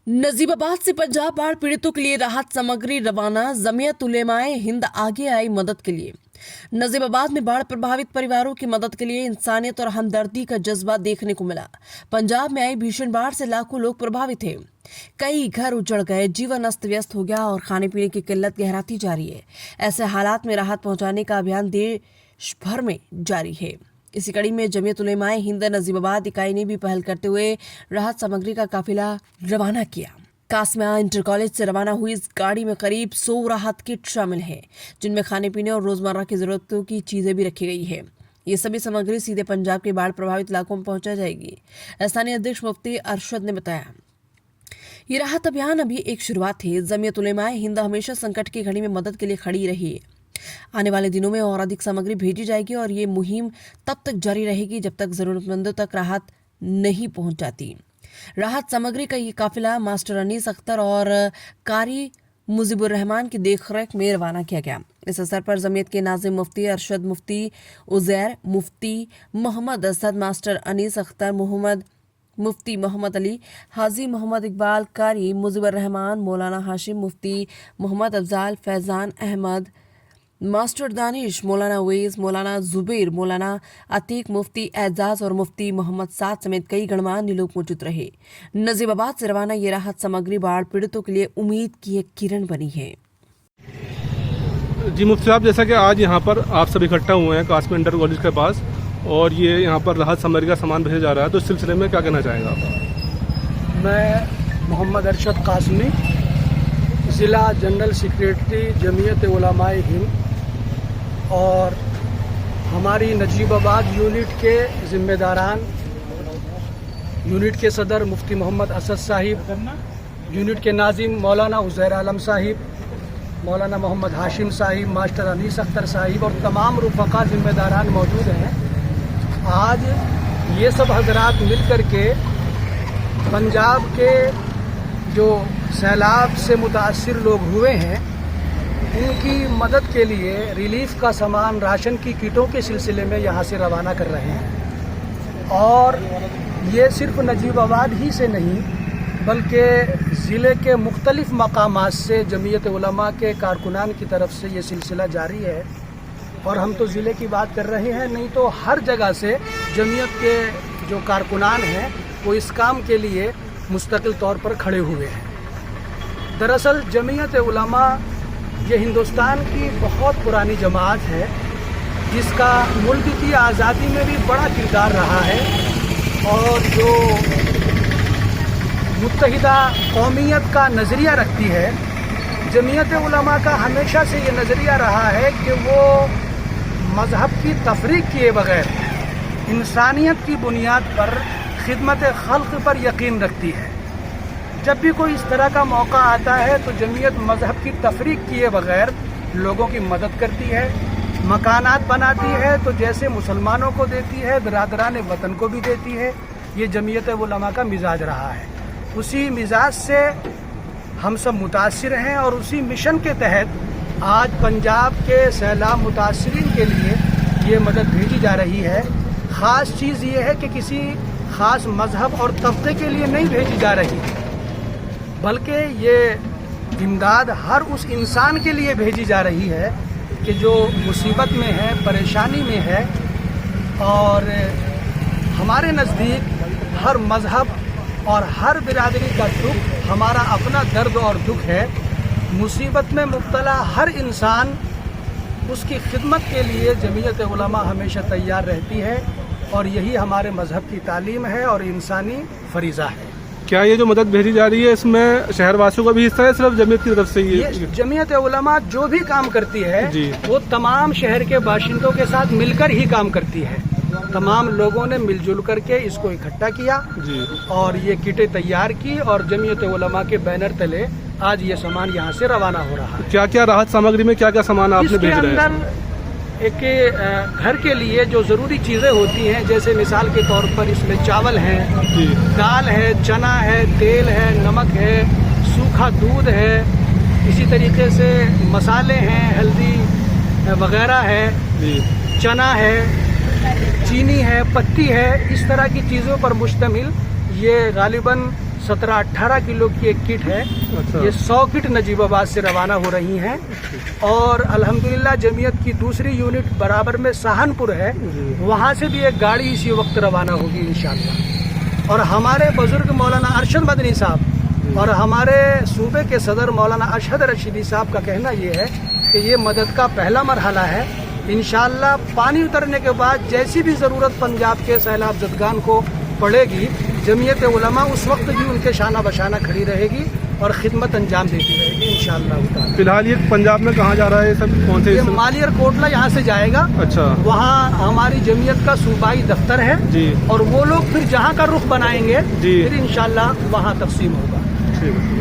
नजीबाबाद से पंजाब बाढ़ पीड़ितों के लिए राहत सामग्री रवाना। जमीयत उलेमाए हिंद आगे आई मदद के लिए। नजीबाबाद में बाढ़ प्रभावित परिवारों की मदद के लिए इंसानियत और हमदर्दी का जज्बा देखने को मिला। पंजाब में आई भीषण बाढ़ से लाखों लोग प्रभावित थे। कई घर उजड़ गए, जीवन अस्त व्यस्त हो गया और खाने पीने की किल्लत गहराती जा रही है। ऐसे हालात में राहत पहुंचाने का अभियान देश भर में जारी है। इसी कड़ी में जमीयत उलेमाए हिंद नजीबाबाद इकाई ने भी पहल करते हुए राहत सामग्री का काफिला रवाना किया। कासमिया इंटर कॉलेज से रवाना हुई इस गाड़ी में करीब 100 राहत किट शामिल है, जिनमें खाने पीने और रोजमर्रा की जरूरतों की चीजें भी रखी गई है। ये सभी सामग्री सीधे पंजाब के बाढ़ प्रभावित इलाकों में पहुंचाई जाएगी। स्थानीय अध्यक्ष मुफ्ती अरशद ने बताया, ये राहत अभियान अभी एक शुरुआत है। जमीयत उलेमाए हिंद हमेशा संकट की घड़ी में मदद के लिए खड़ी रही है। आने वाले दिनों में और अधिक सामग्री भेजी जाएगी और ये मुहिम तब तक जारी रहेगी जब तक जरूरतमंदों तक राहत नहीं पहुंच जाती। राहत सामग्री का ये काफिला मास्टर अनीस अख्तर और कारी मुजीबुर रहमान की देखरेख में रवाना किया गया। इस अवसर पर जमीयत के नाज़िम मुफ्ती अरशद, मुफ्ती उजैर, मुफ्ती मोहम्मद असद, मास्टर अनीस अख्तर, मुफ्ती मोहम्मद अली, हाजी मोहम्मद इकबाल, कारी मुजीबुर रहमान, मौलाना हाशिम, मुफ्ती मोहम्मद अफजाल, फैजान अहमद, मास्टर दानिश, मौलाना वेज, मौलाना जुबैर, मौलाना अतीक, मुफ्ती एजाज और मुफ्ती मोहम्मद साद समेत कई गणमान्य लोग मौजूद रहे। नजीबाबाद से रवाना ये राहत सामग्री बाढ़ पीड़ितों के लिए उम्मीद की एक किरण बनी है। जी मुफ्ती साहब, जैसा कि आज यहाँ पर आप सब इकट्ठा हुए हैं कासमिया इंटर कॉलेज के पास और ये यहाँ पर राहत सामग्री का सामान भेजा जा रहा है, तो इस सिलसिले में क्या कहना चाहेंगे आप? मैं मोहम्मद अरशद कासमी, ज़िला जनरल सेक्रेटरी जमीयत उलमाए हिंद और हमारी नजीबाबाद यूनिट के ज़िम्मेदारान, यूनिट के सदर मुफ्ती मोहम्मद असद साहिब, यूनिट के नाज़िम मौलाना उज़ैर आलम साहिब, मौलाना मोहम्मद हाशिम साहिब, मास्टर अनीस अख्तर साहिब और तमाम रुफ़क़ा ज़िम्मेदारान मौजूद हैं। आज ये सब हज़रात मिल कर के पंजाब के जो सैलाब से मुतासिर लोग हुए हैं उनकी मदद के लिए रिलीफ का सामान, राशन की किटों के सिलसिले में यहाँ से रवाना कर रहे हैं। और ये सिर्फ नजीबाबाद ही से नहीं बल्कि ज़िले के मुख्तलिफ़ मकामात से जमीयत उलमा के कारकुनान की तरफ से ये सिलसिला जारी है। और हम तो ज़िले की बात कर रहे हैं, नहीं तो हर जगह से जमीयत के जो कारकुनान हैं वो इस काम के लिए मुस्तकिल तौर पर खड़े हुए हैं। दरअसल जमीयत उलमा ये हिंदुस्तान की बहुत पुरानी जमात है जिसका मुल्क की आज़ादी में भी बड़ा किरदार रहा है और जो मुत्तहिदा कौमियत का नज़रिया रखती है। जमीयत उलमा का हमेशा से ये नज़रिया रहा है कि वो मज़हब की तफरीक किए बगैर इंसानियत की बुनियाद पर खिदमत खल्क़ पर यकीन रखती है। जब भी कोई इस तरह का मौका आता है तो जमीयत मज़हब की तफरीक किए बगैर लोगों की मदद करती है, मकानात बनाती है तो जैसे मुसलमानों को देती है बिरादरान वतन को भी देती है। ये जमीयत उलमा का मिजाज रहा है। उसी मिजाज से हम सब मुतासिर हैं और उसी मिशन के तहत आज पंजाब के सैलाब मुतासिरीन के लिए ये मदद भेजी जा रही है। ख़ास चीज़ ये है कि किसी ख़ास मज़हब और तबके के लिए नहीं भेजी जा रही, बल्कि ये इमदाद हर उस इंसान के लिए भेजी जा रही है कि जो मुसीबत में है, परेशानी में है। और हमारे नज़दीक हर मज़हब और हर बिरादरी का दुख हमारा अपना दर्द और दुख है। मुसीबत में मुब्तला हर इंसान, उसकी खिदमत के लिए जमीयत उलमा हमेशा तैयार रहती है और यही हमारे मज़हब की तालीम है और इंसानी फरीज़ा है। क्या ये जो मदद भेजी जा रही है इसमें शहरवासियों का भी हिस्सा है, सिर्फ जमीयत की तरफ से ये जमीयत उलमा जो भी काम करती है वो तमाम शहर के बाशिंदों के साथ मिलकर ही काम करती है। तमाम लोगों ने मिलजुल करके इसको इकट्ठा किया और ये किटें तैयार की और जमीयत उलमा के बैनर तले आज ये सामान यहाँ से रवाना हो रहा है। क्या क्या राहत सामग्री में क्या क्या सामान आपने भेजा है? एक घर के लिए जो ज़रूरी चीज़ें होती हैं, जैसे मिसाल के तौर पर इसमें चावल है, दाल है, चना है, तेल है, नमक है, सूखा दूध है, इसी तरीके से मसाले हैं, हल्दी वगैरह है, चना है, चीनी है, पत्ती है, इस तरह की चीज़ों पर मुश्तमिल ये गालिबन 17-18 किलो की एक किट है। अच्छा। ये 100 किट नजीबाबाद से रवाना हो रही हैं और अल्हम्दुलिल्लाह जमीयत की दूसरी यूनिट बराबर में सहारनपुर है, वहाँ से भी एक गाड़ी इसी वक्त रवाना होगी इंशाअल्लाह। और हमारे बुजुर्ग मौलाना अरशद मदनी साहब और हमारे सूबे के सदर मौलाना अशहद रशीदी साहब का कहना ये है कि ये मदद का पहला मरहला है। इंशाअल्लाह पानी उतरने के बाद जैसी भी ज़रूरत पंजाब के सैलाब ज़दगान को पड़ेगी, जमीयत उलमा उस वक्त भी उनके शाना बशाना खड़ी रहेगी और खिदमत अंजाम देती रहेगी इंशाअल्लाह ताला। फिलहाल ये पंजाब में कहाँ जा रहा है, सब कौन से ये मालियर कोटला यहाँ से जाएगा। अच्छा। वहाँ हमारी जमीयत का सूबाई दफ्तर है जी। और वो लोग फिर जहाँ का रुख बनाएंगे जी। फिर इंशाअल्लाह वहाँ तकसीम होगा। ठीक है।